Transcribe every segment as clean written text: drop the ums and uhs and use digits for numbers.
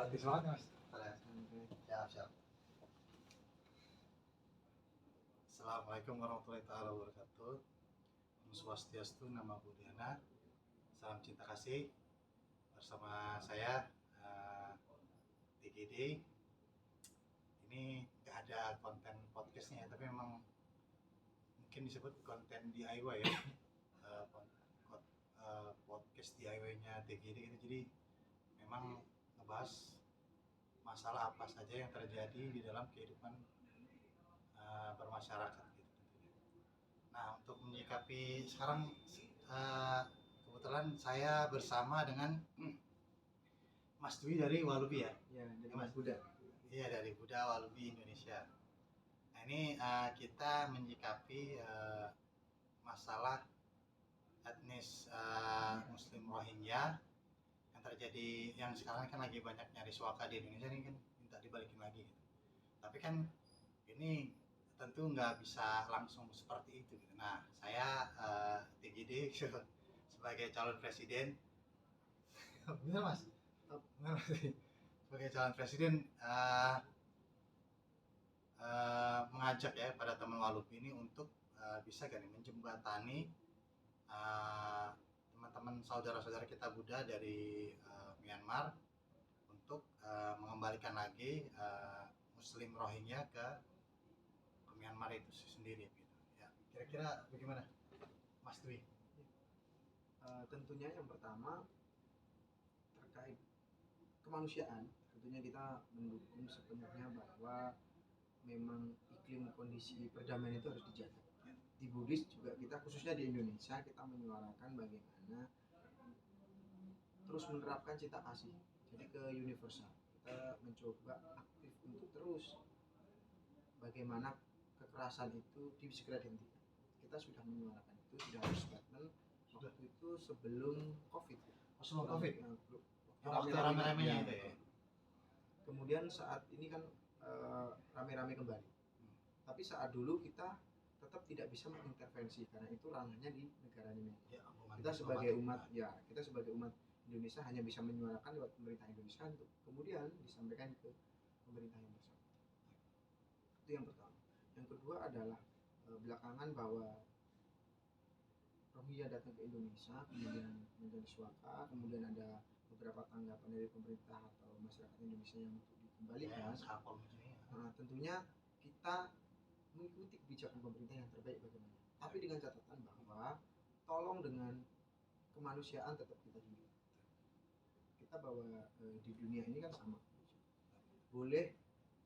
Lagi semangat Mas. Siap. Assalamualaikum warahmatullahi wabarakatuh. Om Swastiastu, Namo Buddhaya. Salam cinta kasih. Bersama saya TGD. Ini nggak ada konten podcastnya, tapi memang mungkin disebut konten DIY ya. Podcast DIY-nya TGD gitu. Jadi memang ngebahas masalah apa saja yang terjadi di dalam kehidupan bermasyarakat gitu tentunya. Nah, untuk menyikapi sekarang kebetulan saya bersama dengan Mas Dwi dari Walubi ya. Ya, dari Mas Buddha. Iya, dari Buddha Walubi Indonesia. Nah, ini kita menyikapi masalah etnis Muslim Rohingya yang terjadi, yang sekarang kan lagi banyak nyari suaka di Indonesia ini kan, minta dibalikin lagi gitu. Tapi kan ini tentu nggak bisa langsung seperti itu gitu. Nah, saya TGD sebagai calon presiden bener Mas? Bener, sebagai calon presiden mengajak ya pada teman Walubi ini untuk bisa kan menjembatani teman-teman saudara-saudara kita Buddha dari Myanmar untuk mengembalikan lagi Muslim Rohingya ke Myanmar itu sendiri gitu. Ya, kira-kira bagaimana Mas Dwi? Tentunya yang pertama terkait kemanusiaan, tentunya kita mendukung sepenuhnya bahwa memang iklim kondisi perdamaian itu harus dijaga. Di Buddhis juga kita, khususnya di Indonesia, kita menyuarakan bagaimana terus menerapkan cinta kasih, jadi ke universal. Kita mencoba aktif untuk terus bagaimana kekerasan itu segera dihentikan. Kita sudah menyuarakan itu, sudah ada statement waktu itu sebelum COVID. Sebelum COVID? Waktu rame-ramenya itu ya. Kemudian saat ini kan rame-rame kembali. Tapi saat dulu kita tetap tidak bisa mengintervensi karena itu ranahnya di negara ini. Ya, kita sebagai umat Indonesia hanya bisa menyuarakan lewat pemerintah Indonesia untuk kemudian disampaikan ke pemerintah yang bersangkutan. Itu yang pertama. Yang kedua adalah belakangan bahwa Rohingya datang ke Indonesia, kemudian menjadi suaka, kemudian ada beberapa tanggapan dari pemerintah atau masyarakat Indonesia yang untuk dikembalikan. Nah, tentunya kita mengikuti kebijakan pemerintah yang terbaik bagaimana. Tapi dengan catatan bahwa tolong dengan kemanusiaan tetap kita hidup. Kita bahwa di dunia ini kan sama. Boleh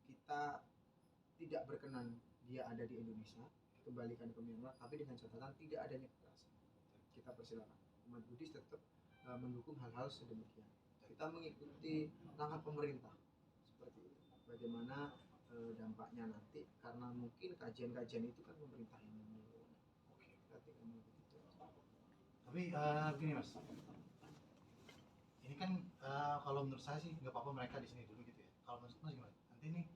kita tidak berkenan dia ada di Indonesia, kembalikan ke Myanmar, tapi dengan catatan tidak adanya kekerasan. Kita persilakan. Umat Buddhis tetap mendukung hal-hal sedemikian. Kita mengikuti langkah pemerintah seperti itu. Bagaimana dampaknya nanti, karena mungkin kajian-kajian itu kan pemerintah yang menilai. Oke, kita tinggal mengikuti itu. Tapi gini Mas, ini kan kalau menurut saya sih nggak apa-apa mereka di sini dulu gitu ya. Kalau menurut Mas gimana? Nanti nih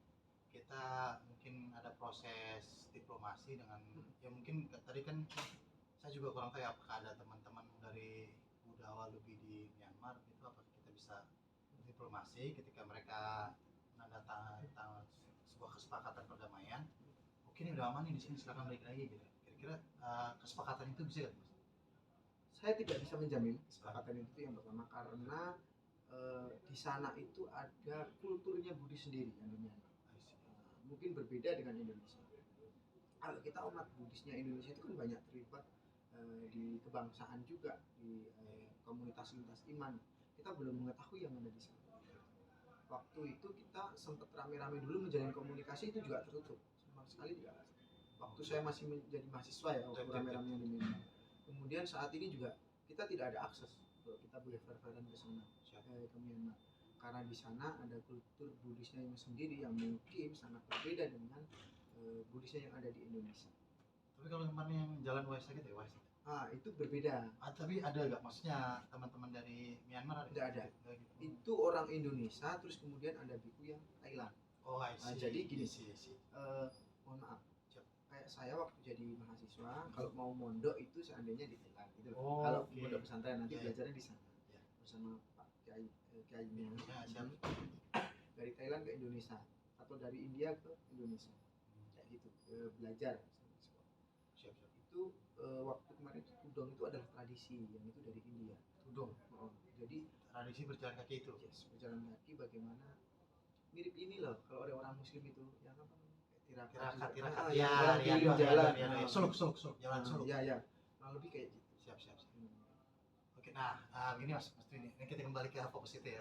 kita mungkin ada proses diplomasi dengan ya mungkin tadi kan saya juga kurang tahu ya, apakah ada teman-teman dari Buddha Walubi di Myanmar itu, apakah kita bisa diplomasi ketika mereka menandatangani sebuah kesepakatan perdamaian. Oke, ini udah aman nih di sini, silakan balik lagi gitu. Kira-kira kesepakatan itu bisa nggak Mas? Saya tidak bisa menjamin kesepakatan itu yang pertama, karena di sana itu ada kulturnya Buddhis sendiri yang di Myanmar. Mungkin berbeda dengan Indonesia. Kalau kita umat Buddhisnya Indonesia itu kan banyak terlibat di kebangsaan juga, di komunitas-komunitas iman. Kita belum mengetahui yang ada di sana. Waktu itu kita sempat rame-rame dulu menjalin komunikasi, itu juga tertutup sama sekali juga. Waktu saya masih menjadi mahasiswa ya, waktu rame-rame yang di Myanmar. Kemudian saat ini juga kita tidak ada akses kalau kita boleh fair-fairan ke sana, ke Myanmar, karena di sana ada kultur Buddhisnya yang sendiri yang mungkin sangat berbeda dengan Buddhisnya yang ada di Indonesia. Tapi kalau kemarin yang jalan Waisak gitu ya, Waisak. Itu berbeda. Tapi ada nggak maksudnya teman-teman dari Myanmar? Tidak ada. Gitu. Itu orang Indonesia, terus kemudian ada biku yang Thailand. Oh, I see. Jadi gini, mohon maaf. Kayak saya waktu jadi mahasiswa, kalau mau mondok itu seandainya di Thailand gitu. Kalau mondok pesantren nanti belajarnya di sana bersama Pak Kiainya. dari Thailand ke Indonesia atau dari India ke Indonesia kayak gitu, belajar misalnya sekolah. Siap siap. Itu waktu kemarin tudong itu adalah tradisi yang itu dari India. Tudong. Jadi Tradisi berjalan kaki itu. yes, berjalan kaki bagaimana mirip ini loh kalau ada orang muslim itu yang apa namanya Tirakat. yang Ya, orang ya, keliling ya, jalan. ya, ya. Suluk, jalan suluk. Ya ya, nah, lebih kayak gitu. Siap. Oke, nah, gini Mas Trini, ini kita kembali ke fokus itu ya.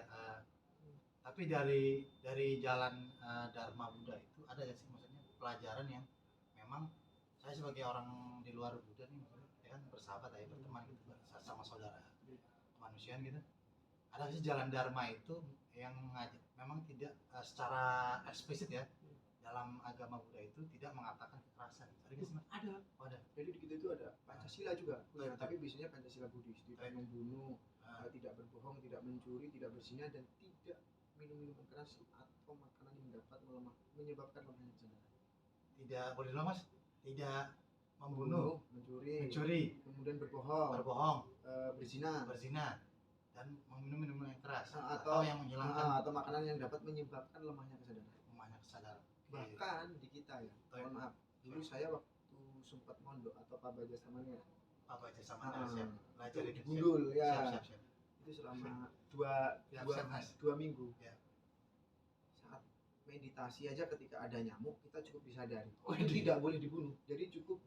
Tapi dari jalan Dharma Buddha itu ada nggak sih maksudnya pelajaran yang memang saya sebagai orang di luar Buddha nih, maksudnya ya kan bersahabat ya, berteman gitu sama saudara kemanusiaan gitu. Ada sih jalan Dharma itu yang ngajak, memang tidak secara eksplisit ya dalam agama Buddha itu tidak mengatakan kekerasan. Ada nggak sih Mas? Ada. Ada. Jadi di kita itu ada Pancasila juga. Nah, tapi biasanya Pancasila Buddhis, tidak membunuh, tidak berbohong, tidak mencuri, tidak berzina, dan tidak minum minuman keras atau makanan yang dapat menyebabkan lemahnya kesadaran. Tidak boleh dulu Mas. Tidak membunuh, mencuri, kemudian berbohong, berzina, dan meminum minuman yang keras atau yang menghilangkan atau makanan yang dapat menyebabkan lemahnya kesadaran. Bahkan di kita ya, mohon maaf, dulu saya waktu sempat mondok atau Pabaja Samania, belajar di Gundul ya, siap. itu selama dua minggu ya. Saat meditasi aja ketika ada nyamuk kita cukup disadari itu tidak boleh dibunuh, jadi cukup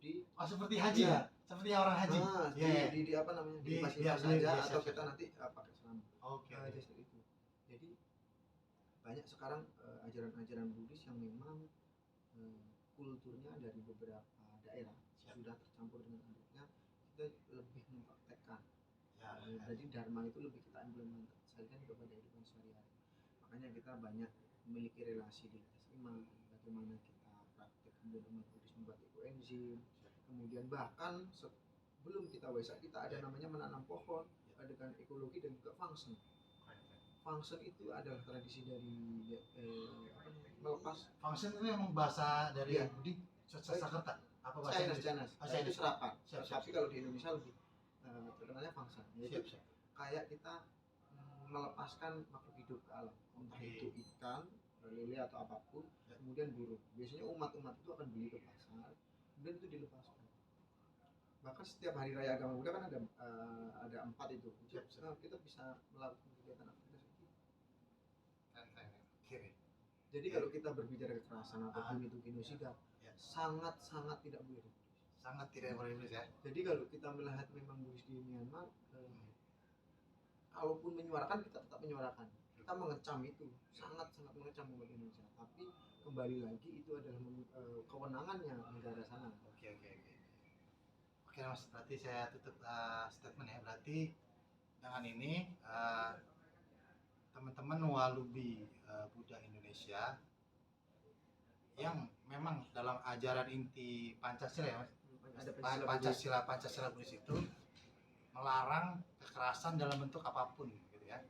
seperti haji ya, seperti orang haji di apa namanya di fasilitas saja atau kita nanti pakai selama aja seperti itu. Jadi banyak sekarang ajaran-ajaran Buddhis yang memang kulturnya dari beberapa daerah sudah tercampur dengan adatnya, kita lebih mempraktekkan. Jadi Dharma itu lebih kita implementasikan kepada kehidupan sehari-hari. Makanya kita banyak memiliki relasi di SMA, bagaimana kita praktek kemudian umat Buddhis membuat ekoenzim, kemudian bahkan sebelum kita Waisak kita ada namanya menanam pohon dengan ekologi dan juga function. Function itu adalah tradisi dari melepas. Function itu memang bahasa dari Budi Sanskerta. Apa bahasa Chinese? Itu serapan. Tapi kalau di Indonesia lebih terkenalnya function. Jadi kayak kita melepaskan makhluk hidup ke alam, entah itu ikan, lele atau apapun, kemudian burung. Biasanya umat-umat itu akan beli ke pasar, kemudian itu dilepaskan. Bahkan setiap hari raya agama Buddha kan ada 4 itu. Kita bisa melakukan kegiatan aktivitas itu. Jadi kalau kita berbicara kekerasan ataupun itu genosida, sangat tidak boleh. Sangat tidak boleh ya. Jadi kalau kita melihat memang Buddhis di Myanmar, kalaupun menyuarakan kita tetap menyuarakan. Kita mengecam itu, sangat mengecam umat Indonesia. Tapi kembali lagi itu adalah kewenangannya negara sana. Oke Mas, berarti saya tutup statement ya. Berarti dengan ini teman-teman Walubi Buddha Indonesia yang memang dalam ajaran inti Pancasila ya Mas, Pancasila Buddhis itu melarang kekerasan dalam bentuk apapun gitu ya.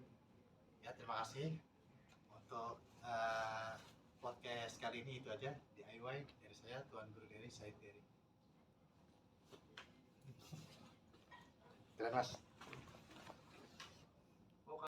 Ya, terima kasih untuk podcast kali ini. Itu aja DIY dari saya, Tuan Guru Dery, Said Dery. Terima kasih.